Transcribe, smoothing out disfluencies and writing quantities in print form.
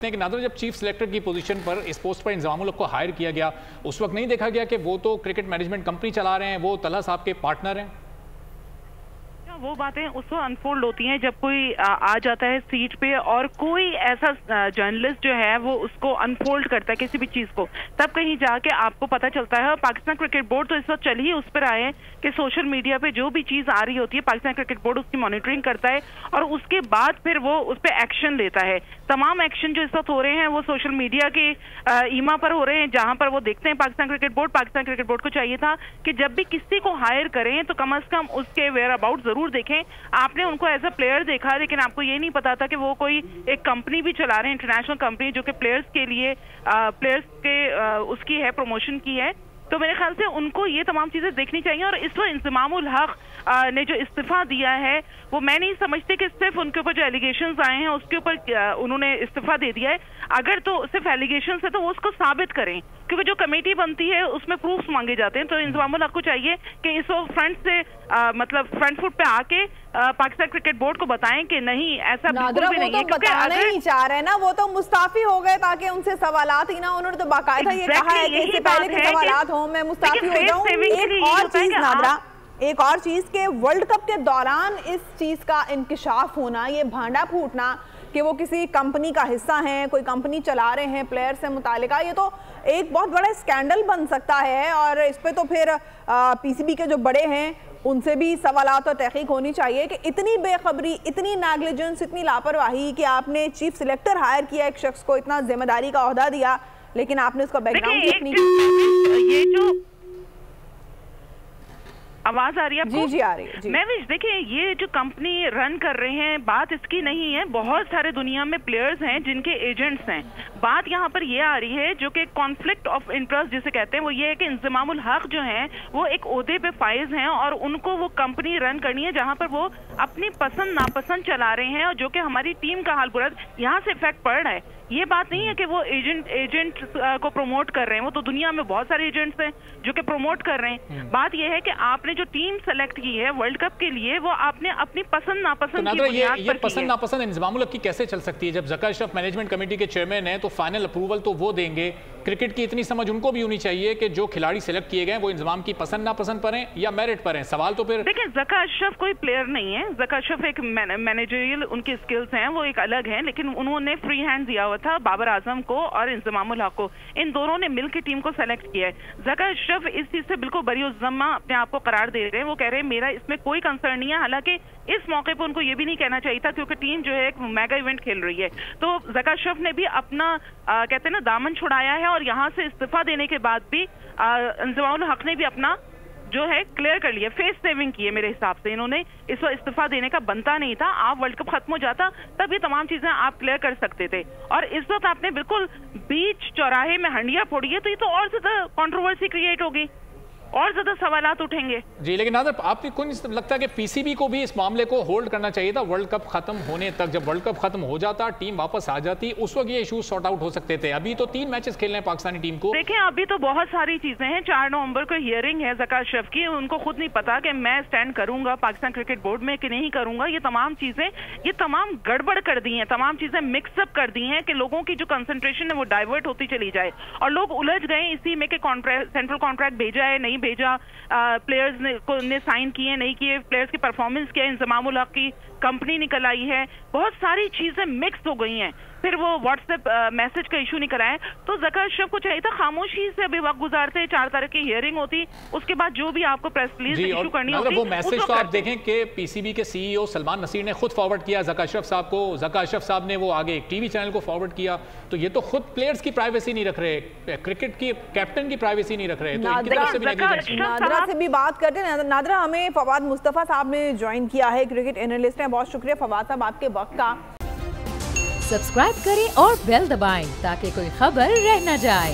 कि नादर जब chief selector की पोजीशन पर इस पोस्ट पर इंजमामुल हक को हायर किया गया उस वक्त नहीं देखा गया कि वो तो क्रिकेट मैनेजमेंट कंपनी चला रहे हैं, वो तलहा साहब के पार्टनर हैं। वो बातें उस वक्त अनफोल्ड होती हैं जब कोई आ जाता है सीट पे और कोई ऐसा जर्नलिस्ट जो है वो उसको अनफोल्ड करता है किसी भी चीज को, तब कहीं जाके आपको पता चलता है। और पाकिस्तान क्रिकेट बोर्ड तो इस वक्त चल ही उस पर आए हैं कि सोशल मीडिया पे जो भी चीज आ रही होती है पाकिस्तान क्रिकेट बोर्ड उसकी मॉनिटरिंग करता है और उसके बाद फिर वो उस पर एक्शन लेता है। तमाम एक्शन जो इस वक्त हो रहे हैं वो सोशल मीडिया के ईमा पर हो रहे हैं, जहां पर वो देखते हैं Pakistan cricket board. Pakistan cricket board को चाहिए था कि जब भी किसी को हायर करें तो कम से कम उसके वेयर अबाउट जरूर देखें। आपने उनको एज अ प्लेयर देखा, लेकिन आपको ये नहीं पता था कि वो कोई एक कंपनी भी चला रहे हैं, इंटरनेशनल कंपनी, जो कि प्लेयर्स के लिए प्लेयर्स के उसकी है, प्रमोशन की है। तो मेरे ख्याल से उनको ये तमाम चीजें देखनी चाहिए। और इस वक्त इंजमामुल हक ने जो इस्तीफा दिया है वो मैं नहीं समझती कि सिर्फ उनके ऊपर जो एलिगेशंस आए हैं उसके ऊपर उन्होंने इस्तीफा दे दिया है। अगर तो सिर्फ एलिगेशंस है तो वो उसको साबित करें, क्योंकि जो कमेटी बनती है उसमें प्रूफ्स मांगे जाते हैं। तो इंजमामुल हक को चाहिए कि इस वक्त फ्रंट से मतलब फ्रंट फुट पे आके पाकिस्तान क्रिकेट बोर्ड को बताएं कि नहीं, ऐसा बिल्कुल भी नहीं है। क्योंकि अगर नहीं चाह रहे ना, वो तो मुस्ताफी हो गए ताकि उनसे सवालात ही ना, उन्होंने तो बाकायदा ये कहा है कि इससे पहले के सवालात हो मैं मुस्ताफी हो जाऊं। एक और चीज नादरा, एक और चीज के वर्ल्ड कप के दौरान इस चीज का इंकिशाफ होना, ये भांडा फूटना कि वो किसी कंपनी का हिस्सा हैं, कोई कंपनी चला रहे हैं प्लेयर से मुतालिका, ये तो एक बहुत बड़ा स्कैंडल बन सकता है। और इस पे तो फिर पीसीबी के जो बड़े हैं उनसे भी सवालात और तहकीक होनी चाहिए कि इतनी बेखबरी, इतनी नेग्लिजेंस, इतनी लापरवाही कि आपने चीफ सिलेक्टर हायर किया एक शख्स को, इतना जिम्मेदारी का ओहदा दिया, लेकिन आपने उसका बैकग्राउंड चेक नहीं किया। ये जो आवाज आ रही है आपको? जी आ रही है। मैं भी देखिए, ये जो कंपनी रन कर रहे हैं बात इसकी नहीं है। बहुत सारे दुनिया में प्लेयर्स हैं जिनके एजेंट्स हैं। बात यहाँ पर ये आ रही है जो कि कॉन्फ्लिक्ट ऑफ इंटरेस्ट जिसे कहते हैं, वो ये है कि इंजमामुल हक जो हैं वो एक ओहदे पे फाइज हैं और उनको वो कंपनी रन करनी है जहाँ पर वो अपनी पसंद नापसंद चला रहे हैं, और जो कि हमारी टीम का हाल बुरा, यहाँ से इफेक्ट पड़ रहा है। ये बात नहीं है कि वो एजेंट को प्रमोट कर रहे हैं, वो तो दुनिया में बहुत सारे एजेंट्स हैं जो कि प्रमोट कर रहे हैं। बात ये है कि आपने जो टीम सेलेक्ट की है वर्ल्ड कप के लिए वो आपने अपनी पसंद नापसंद की बुनियाद पर की पसंद नापसंद इंजमामुल हक की कैसे चल सकती है जब ज़का अशरफ मैनेजमेंट कमेटी के चेयरमैन है, तो फाइनल अप्रूवल तो वो देंगे। क्रिकेट की इतनी समझ उनको भी होनी चाहिए कि जो खिलाड़ी सिलेक्ट किए गए वो इंजमाम की पसंद नापसंद पर हैं या मेरिट पर हैं। सवाल तो फिर देखिए, ज़का अशरफ कोई प्लेयर नहीं है। ज़का अशरफ एक मैनेजरियल उनकी स्किल्स हैं, वो एक अलग हैं, लेकिन उन्होंने फ्री हैंड दिया हुआ था बाबर आजम को और इंजमामुल हक को। इन दोनों ने मिलकर टीम को सेलेक्ट किया है। ज़का अशरफ इस चीज से बिल्कुल बरीउज़्ज़म्मा अपने आप को करार दे रहे हैं। वो कह रहे हैं मेरा इसमें कोई कंसर्न नहीं है। हालांकि इस मौके पर उनको ये भी नहीं कहना चाहिए था क्योंकि टीम जो है एक मेगा इवेंट खेल रही है। तो ज़का अशरफ ने भी अपना कहते हैं ना दामन छुड़ाया है और यहाँ से इस्तीफा देने के बाद भी इंजमामुल हक ने भी अपना जो है क्लियर कर लिया, फेस सेविंग की है। मेरे हिसाब से इन्होंने इस वक्त इस्तीफा देने का बनता नहीं था। आप वर्ल्ड कप खत्म हो जाता तब ये तमाम चीजें आप क्लियर कर सकते थे, और इस वक्त आपने बिल्कुल बीच चौराहे में हंडिया फोड़ी है, तो ये तो और ज्यादा कंट्रोवर्सी क्रिएट होगी और ज्यादा सवालात उठेंगे। जी, लेकिन नादर आपको कौन लगता है कि पीसीबी को भी इस मामले को होल्ड करना चाहिए था वर्ल्ड कप खत्म होने तक? जब वर्ल्ड कप खत्म हो जाता, टीम वापस आ जाती, उस वक्त ये इशू सॉर्ट आउट हो सकते थे। अभी तो 3 मैचेस खेलने हैं पाकिस्तानी टीम को। देखिए, अभी तो बहुत सारी चीजें हैं। 4 नवंबर को हियरिंग है ज़का अशरफ की। उनको खुद नहीं पता कि मैं स्टैंड करूंगा पाकिस्तान क्रिकेट बोर्ड में कि नहीं करूंगा। ये तमाम चीजें ये तमाम गड़बड़ कर दी हैं, तमाम चीजें मिक्सअप कर दी हैं कि लोगों की जो कंसंट्रेशन है वो डाइवर्ट होती चली जाए और लोग उलझ गए इसी में कि सेंट्रल कॉन्ट्रैक्ट भेजा है नहीं भेजा, प्लेयर्स ने साइन किए नहीं किए, प्लेयर्स की परफॉर्मेंस क्या है, इंजमामुल हक की कंपनी निकल आई है, बहुत सारी चीजें मिक्स हो गई हैं। फिर वो व्हाट्सएप मैसेज का इशू निकल आए। तो ज़का अशरफ को चाहिए था खामोशी से अभी वक्त गुजारते, 4 तारीख की हियरिंग होती, उसके बाद जो भी आपको प्रेस रिलीज इशू करनी होती। वो मैसेज तो आप देखें कि पीसीबी के सीईओ सलमान नसीर ने खुद फॉरवर्ड किया ज़का अशरफ साहब को, ज़का अशरफ साहब ने वो आगे एक टीवी चैनल को फॉरवर्ड किया। तो ये तो खुद प्लेयर्स की प्राइवेसी नहीं रख रहे, क्रिकेट की कैप्टन की प्राइवेसी नहीं रख रहे। तो नादरा से भी बात करते हैं। नादरा, हमें फवाद मुस्तफा साहब ने ज्वाइन किया है, क्रिकेट एनालिस्ट हैं। बहुत शुक्रिया फवाद साहब आपके वक्त का। सब्सक्राइब करें और बेल दबाएं ताकि कोई खबर रह न जाए।